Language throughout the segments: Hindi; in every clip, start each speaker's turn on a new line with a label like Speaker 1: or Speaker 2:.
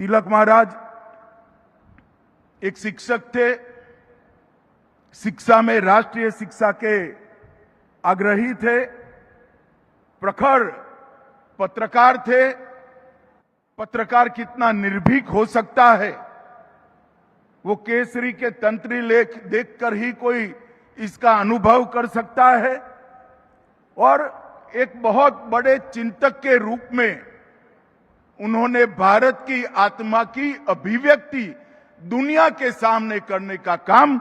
Speaker 1: तिलक महाराज एक शिक्षक थे, शिक्षा में राष्ट्रीय शिक्षा के आग्रही थे, प्रखर पत्रकार थे। पत्रकार कितना निर्भीक हो सकता है, वो केसरी के तंत्री लेख देखकर ही कोई इसका अनुभव कर सकता है। और एक बहुत बड़े चिंतक के रूप में उन्होंने भारत की आत्मा की अभिव्यक्ति दुनिया के सामने करने का काम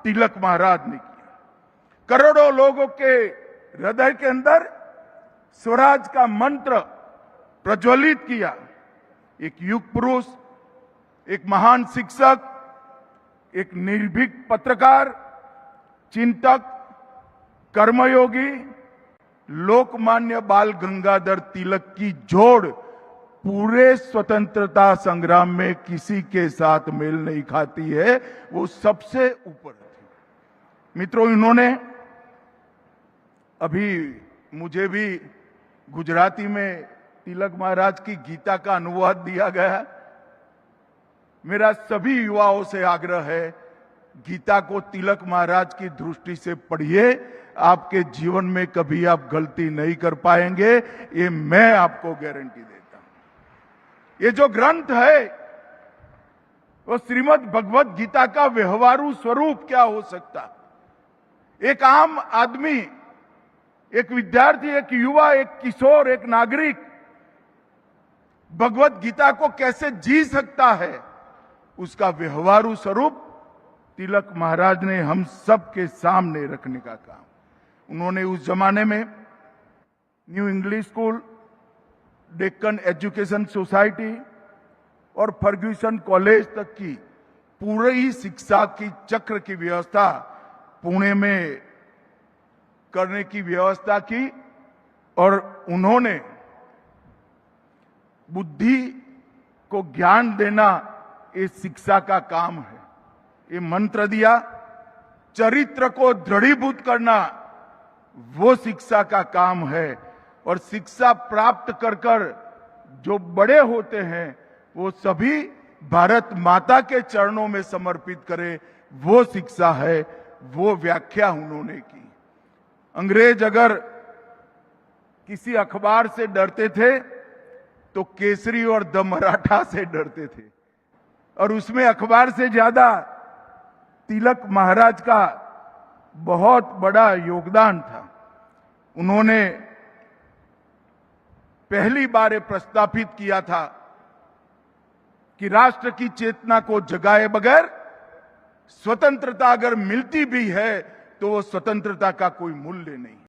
Speaker 1: तिलक महाराज ने किया। करोड़ों लोगों के हृदय के अंदर स्वराज का मंत्र प्रज्वलित किया। एक युग पुरुष, एक महान शिक्षक, एक निर्भीक पत्रकार, चिंतक, कर्मयोगी, लोकमान्य बाल गंगाधर तिलक की जोड़ पूरे स्वतंत्रता संग्राम में किसी के साथ मेल नहीं खाती है, वो सबसे ऊपर थी। मित्रों, इन्होंने अभी मुझे भी गुजराती में तिलक महाराज की गीता का अनुवाद दिया गया। मेरा सभी युवाओं से आग्रह है, गीता को तिलक महाराज की दृष्टि से पढ़िए। आपके जीवन में कभी आप गलती नहीं कर पाएंगे, ये मैं आपको गारंटी देता हूं। ये जो ग्रंथ है वो श्रीमद् भगवत गीता का व्यवहारू स्वरूप क्या हो सकता। एक आम आदमी, एक विद्यार्थी, एक युवा, एक किशोर, एक नागरिक भगवत गीता को कैसे जी सकता है, उसका व्यवहारू स्वरूप तिलक महाराज ने हम सब के सामने रखने का काम। उन्होंने उस जमाने में new English school, Deccan education society और फर्ग्यूसन कॉलेज तक की पूरी शिक्षा की चक्र की व्यवस्था पुणे में करने की व्यवस्था की। और उन्होंने बुद्धि को ज्ञान देना ये शिक्षा का काम है। ये मंत्र दिया, चरित्र को दृढ़ीभूत करना वो शिक्षा का काम है। और शिक्षा प्राप्त कर कर जो बड़े होते हैं वो सभी भारत माता के चरणों में समर्पित करें, वो शिक्षा है। वो व्याख्या उन्होंने की। अंग्रेज अगर किसी अखबार से डरते थे तो केसरी और द मराठा से डरते थे, और उसमें अखबार से ज्यादा तिलक महाराज का बहुत बड़ा योगदान था। उन्होंने पहली बार ये प्रस्तापित किया था कि राष्ट्र की चेतना को जगाए बगैर स्वतंत्रता अगर मिलती भी है तो वो स्वतंत्रता का कोई मूल्य नहीं।